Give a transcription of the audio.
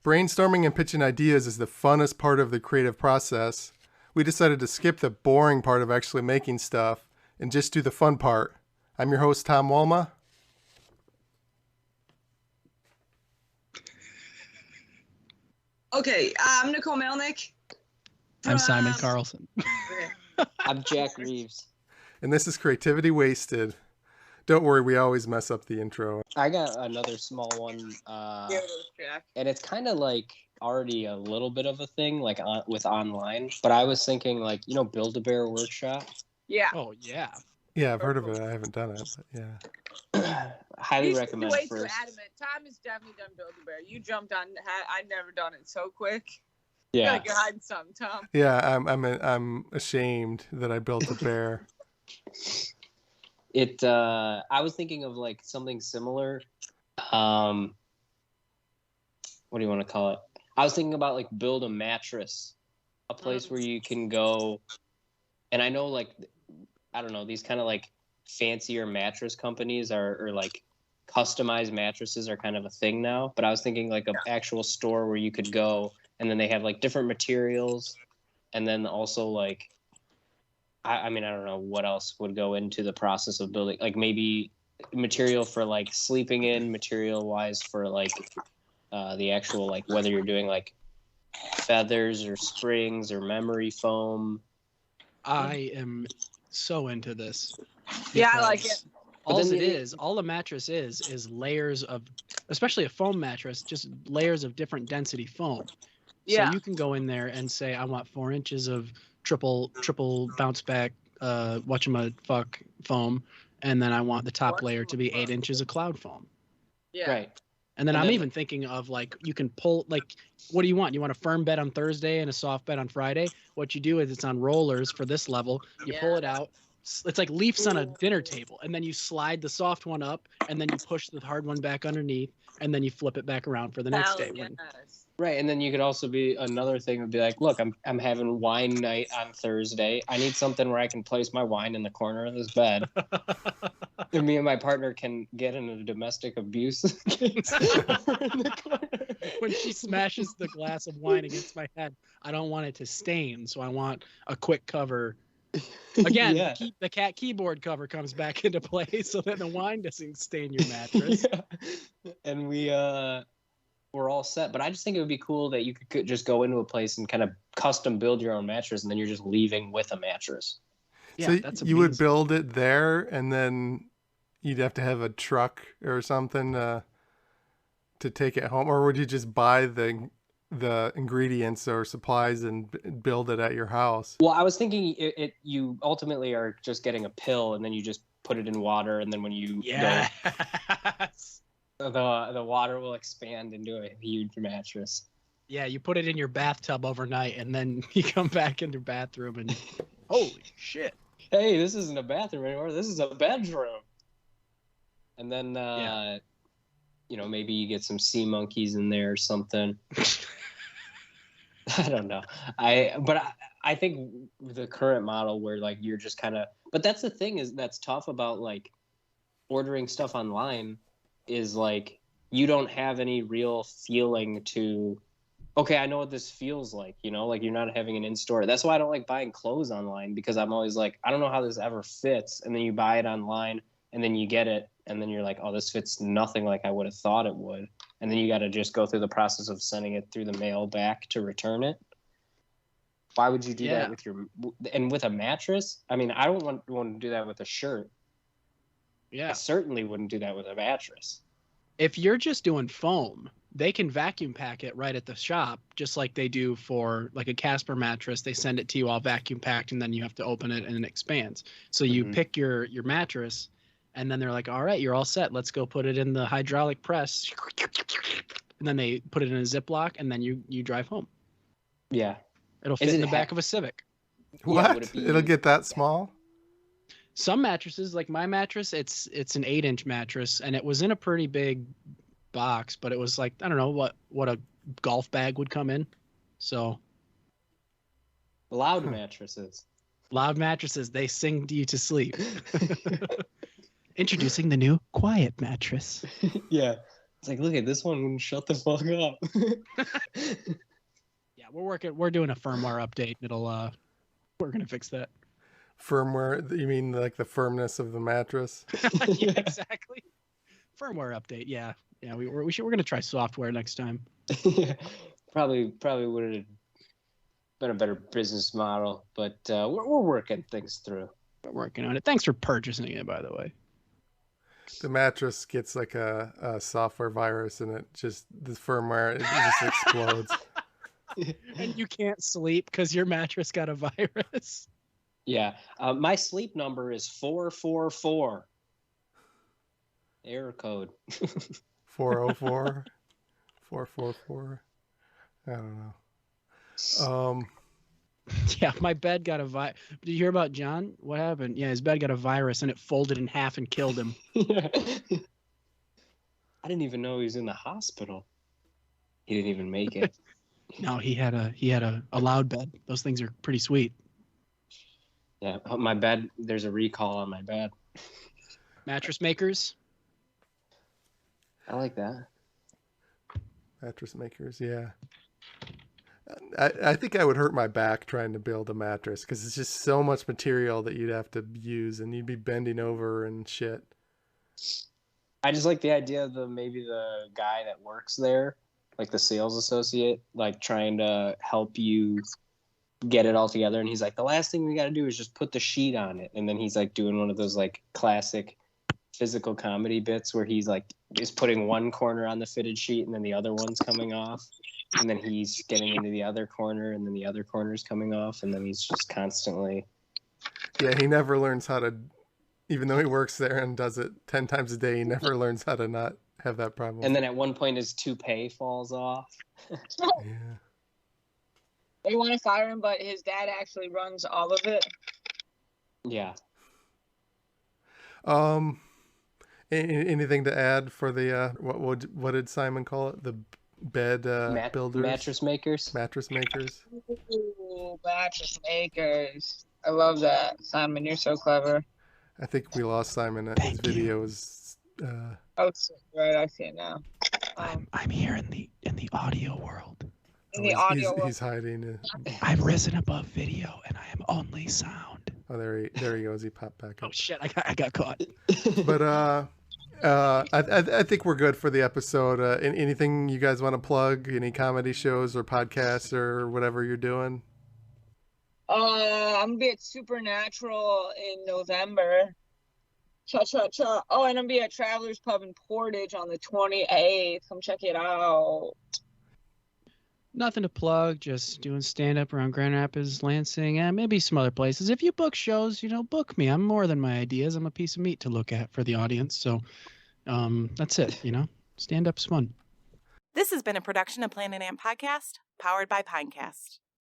Brainstorming and pitching ideas is the funnest part of the creative process. We decided to skip the boring part of actually making stuff and just do the fun part. I'm your host, Tom Walma. Okay, I'm Nicole Melnick. I'm Simon Carlson. I'm Jack Reeves. And this is Creativity Wasted. Don't worry, we always mess up the intro. I got another small one, and it's kind of like already a little bit of a thing, like with online. But I was thinking, like, you know, Build-A-Bear Workshop. Yeah. Oh yeah. Yeah, I've heard of it. I haven't done it, but yeah. Highly recommend way first. too adamant. Tom has definitely done Build-A-Bear. You jumped on. I'd never done it so quick. Yeah. Like you're hiding something, Tom. Yeah, I'm ashamed that I built a bear. I was thinking of like something similar. What do you want to call it? I was thinking about like Build-A-Mattress, a place where you can go. And I know, like, I don't know, these kind of like fancier mattress companies or like customized mattresses are kind of a thing now. But I was thinking like an actual store where you could go and then they have like different materials, and then also like, I mean, I don't know what else would go into the process of building, like maybe material for like sleeping in, material wise for like the actual, like whether you're doing like feathers or springs or memory foam. I am so into this. Yeah, I like it. All a mattress is layers of, especially a foam mattress, just layers of different density foam. Yeah. So you can go in there and say, I want 4 inches of triple bounce back whatchamafuck foam, and then I want the top layer to be 8 inches of cloud foam. Yeah. Right. And then I'm even thinking of like, you can pull, like, what do you want? You want a firm bed on Thursday and a soft bed on Friday? What you do is it's on rollers for this level. You pull it out. It's like leaves on a dinner table, and then you slide the soft one up, and then you push the hard one back underneath, and then you flip it back around for the next day. Yes. Right, and then you could also be, another thing would be like, look, I'm having wine night on Thursday. I need something where I can place my wine in the corner of this bed. And me and my partner can get into domestic abuse. When she smashes the glass of wine against my head, I don't want it to stain, so I want a quick cover. Again, Yeah. the cat keyboard cover comes back into play so that the wine doesn't stain your mattress. Yeah. And we're all set. But I just think it would be cool that you could just go into a place and kind of custom build your own mattress, and then you're just leaving with a mattress. Yeah, So that's you would amazing. build it there, and then you'd have to have a truck or something to take it home, or would you just buy the ingredients or supplies and build it at your house? Well, I was thinking you ultimately are just getting a pill, and then you just put it in water, and then when you go, the water will expand into a huge mattress. Yeah, you put it in your bathtub overnight, and then you come back in your bathroom and holy shit. Hey, this isn't a bathroom anymore. This is a bedroom. And then, you know, maybe you get some sea monkeys in there or something. I don't know. I think the current model where like you're just kind of, but that's the thing is that's tough about like ordering stuff online is like you don't have any real feeling to, okay, I know what this feels like, you know, like you're not having an in-store. That's why I don't like buying clothes online, because I'm always like, I don't know how this ever fits. And then you buy it online and then you get it and then you're like, oh, this fits nothing like I would have thought it would. And then you got to just go through the process of sending it through the mail back to return it. Why would you do that with a mattress? I mean, I don't want to do that with a shirt. Yeah. I certainly wouldn't do that with a mattress. If you're just doing foam, they can vacuum pack it right at the shop, just like they do for like a Casper mattress. They send it to you all vacuum packed, and then you have to open it and it expands. So you pick your mattress, and then they're like, all right, you're all set. Let's go put it in the hydraulic press. And then they put it in a Ziploc, and then you drive home. Yeah. It'll fit in the back of a Civic. What? Yeah, It'll get that small? Some mattresses, like my mattress, it's an 8-inch mattress, and it was in a pretty big box, but it was like, I don't know what a golf bag would come in. So loud mattresses. Loud mattresses, they sing you to sleep. Introducing the new Quiet mattress. Yeah. It's like, look at this one wouldn't shut the fuck up. Yeah, we're doing a firmware update. We're gonna fix that. Firmware? You mean like the firmness of the mattress? Yeah, exactly. Firmware update. Yeah, we're gonna try software next time. Probably would have been a better business model, but we're working things through. We're working on it. Thanks for purchasing it, by the way. The mattress gets like a software virus, and the firmware it just explodes. And you can't sleep because your mattress got a virus. Yeah, my sleep number is 444. Error code. 404, 444. I don't know. Yeah, my bed got a virus. Did you hear about John? What happened? Yeah, his bed got a virus and it folded in half and killed him. I didn't even know he was in the hospital. He didn't even make it. No, he had a loud bed. Those things are pretty sweet. Yeah, my bed. There's a recall on my bed. Mattress makers. I like that. Mattress makers, yeah. I think I would hurt my back trying to build a mattress because it's just so much material that you'd have to use, and you'd be bending over and shit. I just like the idea of maybe the guy that works there, like the sales associate, like trying to help you get it all together. And he's like, the last thing we got to do is just put the sheet on it. And then he's like doing one of those like classic physical comedy bits where he's like is putting one corner on the fitted sheet and then the other one's coming off. And then he's getting into the other corner and then the other corner's coming off. And then he's just constantly. Yeah, he never learns how to, even though he works there and does it 10 times a day, he never learns how to not have that problem. And then at one point his toupee falls off. Yeah. They want to fire him, but his dad actually runs all of it. Yeah. Anything to add for the what did Simon call it? The bed builders, mattress makers. Mattress makers. Ooh, mattress makers. I love that, Simon. You're so clever. I think we lost Simon. His video was. Oh, right. I see it now. I'm here in the audio world. In the audio world. He's hiding. I've risen above video, and I am only sound. Oh, there he goes. He popped back up. Oh shit! I got caught. But I think we're good for the episode. Anything you guys want to plug? Any comedy shows or podcasts or whatever you're doing? I'm gonna be at Supernatural in November. Cha cha cha. Oh, and I'm gonna be at Travelers Pub in Portage on the 28th. Come check it out. Nothing to plug. Just doing stand up around Grand Rapids, Lansing, and maybe some other places. If you book shows, book me. I'm more than my ideas. I'm a piece of meat to look at for the audience. So, that's it. Stand up's fun. This has been a production of Planet Amp Podcast, powered by Pinecast.